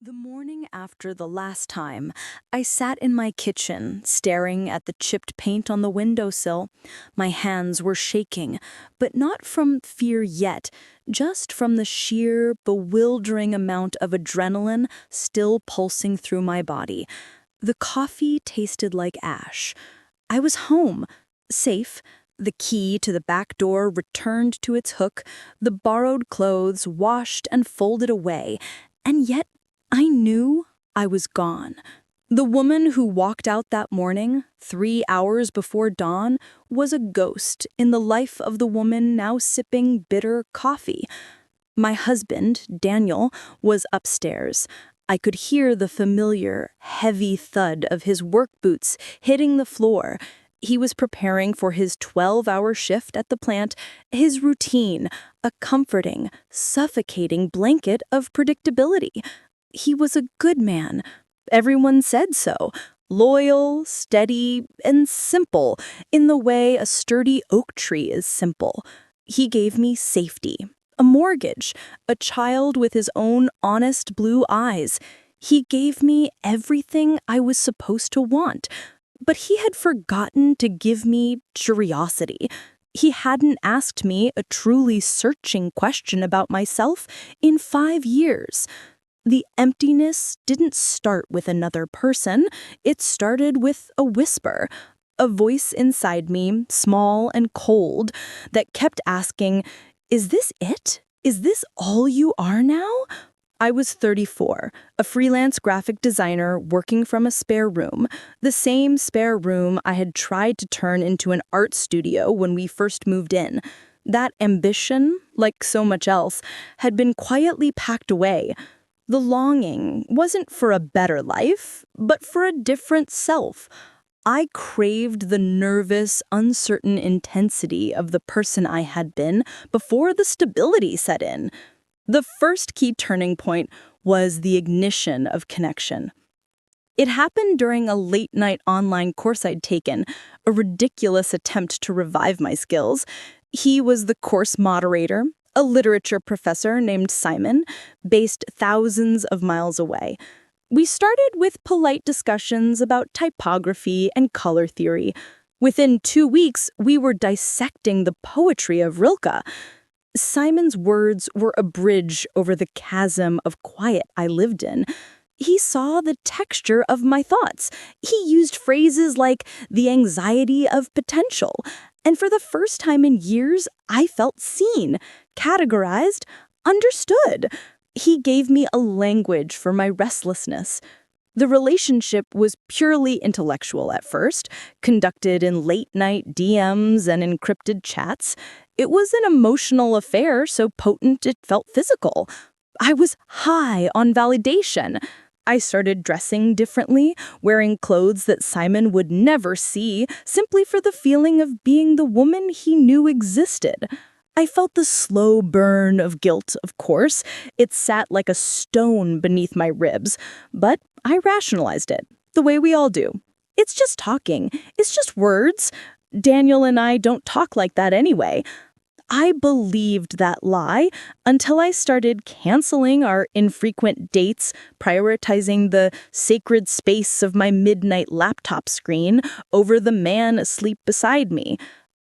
The morning after the last time, I sat in my kitchen, staring at the chipped paint on the windowsill. My hands were shaking, but not from fear yet, just from the sheer, bewildering amount of adrenaline still pulsing through my body. The coffee tasted like ash. I was home, safe. The key to the back door returned to its hook, the borrowed clothes washed and folded away, and yet I knew I was gone. The woman who walked out that morning, 3 hours before dawn, was a ghost in the life of the woman now sipping bitter coffee. My husband, Daniel, was upstairs. I could hear the familiar, heavy thud of his work boots hitting the floor. He was preparing for his 12-hour shift at the plant, his routine, a comforting, suffocating blanket of predictability. He was a good man. Everyone said so. Loyal, steady, and simple, in the way a sturdy oak tree is simple. He gave me safety, a mortgage, a child with his own honest blue eyes. He gave me everything I was supposed to want. But he had forgotten to give me curiosity. He hadn't asked me a truly searching question about myself in 5 years. The emptiness didn't start with another person. It started with a whisper, a voice inside me, small and cold, that kept asking, "Is this it? Is this all you are now?" I was 34, a freelance graphic designer working from a spare room, the same spare room I had tried to turn into an art studio when we first moved in. That ambition, like so much else, had been quietly packed away. The longing wasn't for a better life, but for a different self. I craved the nervous, uncertain intensity of the person I had been before the stability set in. The first key turning point was the ignition of connection. It happened during a late-night online course I'd taken, a ridiculous attempt to revive my skills. He was the course moderator, a literature professor named Simon, based thousands of miles away. We started with polite discussions about typography and color theory. Within 2 weeks, we were dissecting the poetry of Rilke. Simon's words were a bridge over the chasm of quiet I lived in. He saw the texture of my thoughts. He used phrases like the anxiety of potential. And for the first time in years, I felt seen, categorized, understood. He gave me a language for my restlessness. The relationship was purely intellectual at first, conducted in late-night DMs and encrypted chats. It was an emotional affair so potent it felt physical. I was high on validation. I started dressing differently, wearing clothes that Simon would never see, simply for the feeling of being the woman he knew existed. I felt the slow burn of guilt, of course. It sat like a stone beneath my ribs, but I rationalized it, the way we all do. It's just talking. It's just words. Daniel and I don't talk like that anyway. I believed that lie until I started canceling our infrequent dates, prioritizing the sacred space of my midnight laptop screen over the man asleep beside me.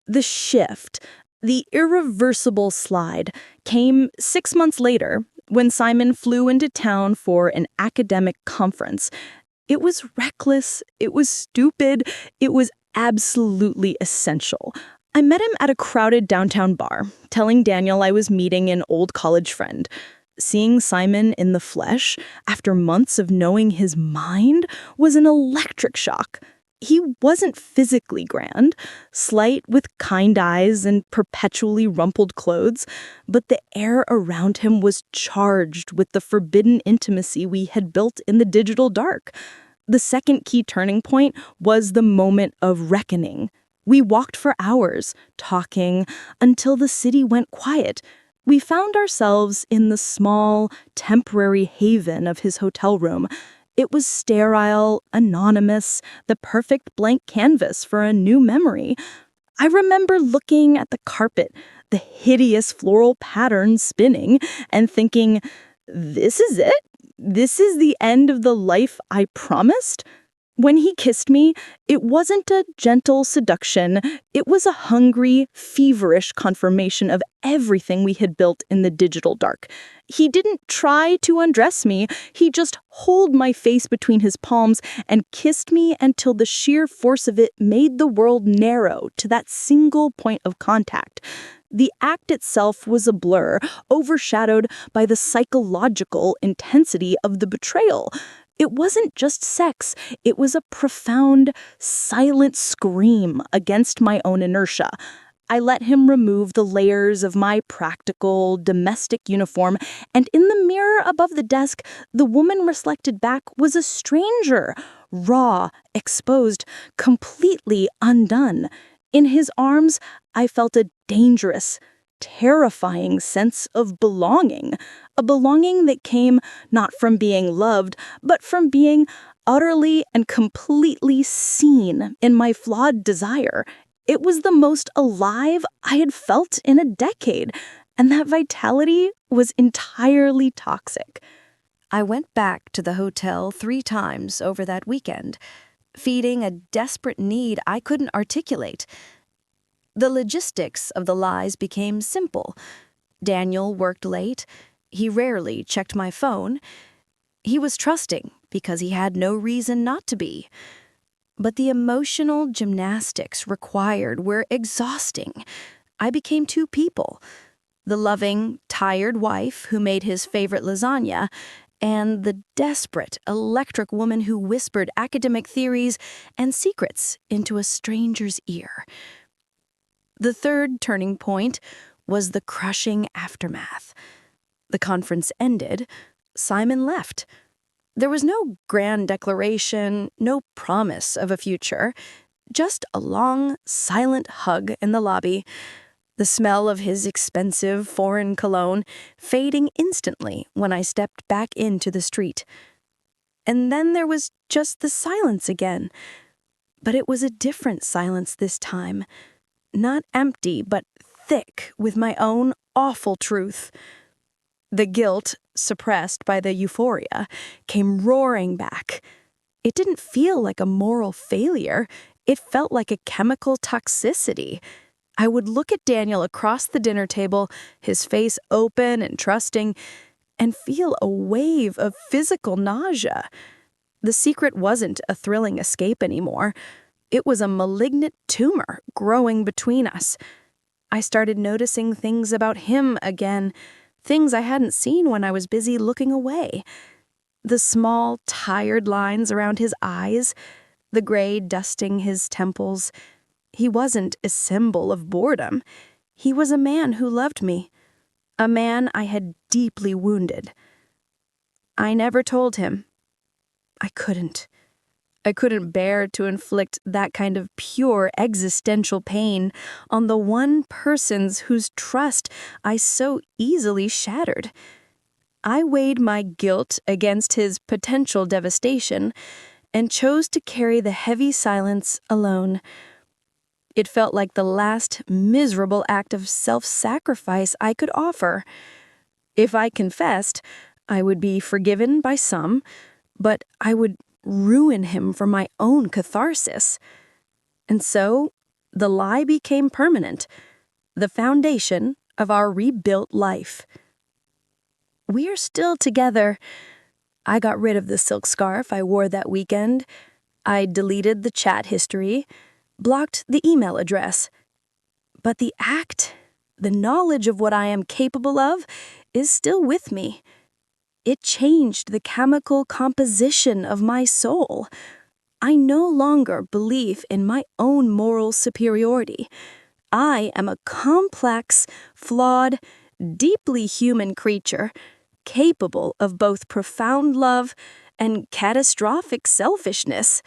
The shift, the irreversible slide, came 6 months later when Simon flew into town for an academic conference. It was reckless, it was stupid, it was absolutely essential. I met him at a crowded downtown bar, telling Daniel I was meeting an old college friend. Seeing Simon in the flesh, after months of knowing his mind, was an electric shock. He wasn't physically grand, slight with kind eyes and perpetually rumpled clothes, but the air around him was charged with the forbidden intimacy we had built in the digital dark. The second key turning point was the moment of reckoning. We walked for hours, talking, until the city went quiet. We found ourselves in the small, temporary haven of his hotel room. It was sterile, anonymous, the perfect blank canvas for a new memory. I remember looking at the carpet, the hideous floral pattern spinning, and thinking, this is it? This is the end of the life I promised? When he kissed me, it wasn't a gentle seduction. It was a hungry, feverish confirmation of everything we had built in the digital dark. He didn't try to undress me. He just held my face between his palms and kissed me until the sheer force of it made the world narrow to that single point of contact. The act itself was a blur, overshadowed by the psychological intensity of the betrayal. It wasn't just sex, it was a profound, silent scream against my own inertia. I let him remove the layers of my practical, domestic uniform, and in the mirror above the desk, the woman reflected back was a stranger, raw, exposed, completely undone. In his arms, I felt a dangerous, terrifying sense of belonging, a belonging that came not from being loved, but from being utterly and completely seen in my flawed desire. It was the most alive I had felt in a decade, and that vitality was entirely toxic. I went back to the hotel 3 times over that weekend, feeding a desperate need I couldn't articulate. The logistics of the lies became simple. Daniel worked late. He rarely checked my phone. He was trusting because he had no reason not to be. But the emotional gymnastics required were exhausting. I became 2 people: the loving, tired wife who made his favorite lasagna, and the desperate, electric woman who whispered academic theories and secrets into a stranger's ear. The third turning point was the crushing aftermath. The conference ended. Simon left. There was no grand declaration, no promise of a future, just a long, silent hug in the lobby, the smell of his expensive foreign cologne fading instantly when I stepped back into the street. And then there was just the silence again. But it was a different silence this time. Not empty, but thick with my own awful truth. The guilt, suppressed by the euphoria, came roaring back. It didn't feel like a moral failure. It felt like a chemical toxicity. I would look at Daniel across the dinner table, his face open and trusting, and feel a wave of physical nausea. The secret wasn't a thrilling escape anymore. It was a malignant tumor growing between us. I started noticing things about him again, things I hadn't seen when I was busy looking away. The small, tired lines around his eyes, the gray dusting his temples. He wasn't a symbol of boredom. He was a man who loved me, a man I had deeply wounded. I never told him. I couldn't. I couldn't bear to inflict that kind of pure existential pain on the one person's whose trust I so easily shattered. I weighed my guilt against his potential devastation and chose to carry the heavy silence alone. It felt like the last miserable act of self-sacrifice I could offer. If I confessed, I would be forgiven by some, but I would ruin him for my own catharsis. And so, the lie became permanent, the foundation of our rebuilt life. We are still together. I got rid of the silk scarf I wore that weekend. I deleted the chat history, blocked the email address. But the act, the knowledge of what I am capable of, is still with me. It changed the chemical composition of my soul. I no longer believe in my own moral superiority. I am a complex, flawed, deeply human creature, capable of both profound love and catastrophic selfishness.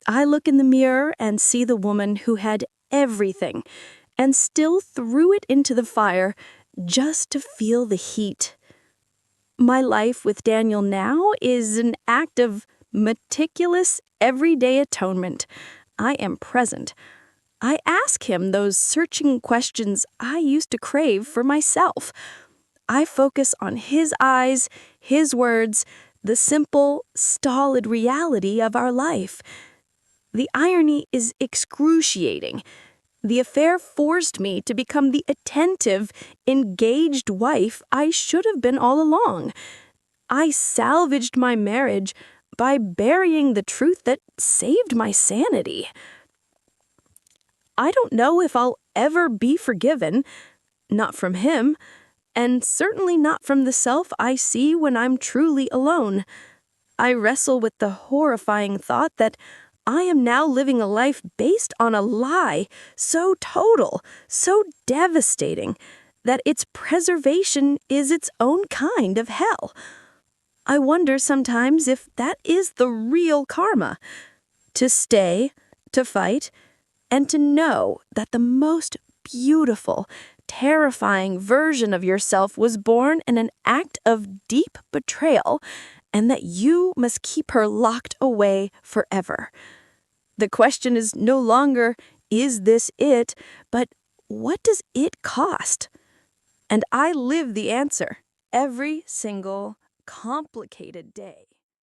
I look in the mirror and see the woman who had everything and still threw it into the fire just to feel the heat. My life with Daniel now is an act of meticulous, everyday atonement. I am present. I ask him those searching questions I used to crave for myself. I focus on his eyes, His words, the simple, stolid reality of our life. The irony is excruciating. The affair forced me to become the attentive, engaged wife I should have been all along. I salvaged my marriage by burying the truth that saved my sanity. I don't know if I'll ever be forgiven, not from him, and certainly not from the self I see when I'm truly alone. I wrestle with the horrifying thought that I am now living a life based on a lie so total, so devastating, that its preservation is its own kind of hell. I wonder sometimes if that is the real karma. To stay, to fight, and to know that the most beautiful, terrifying version of yourself was born in an act of deep betrayal, and that you must keep her locked away forever. The question is no longer, is this it, but what does it cost? And I live the answer every single complicated day.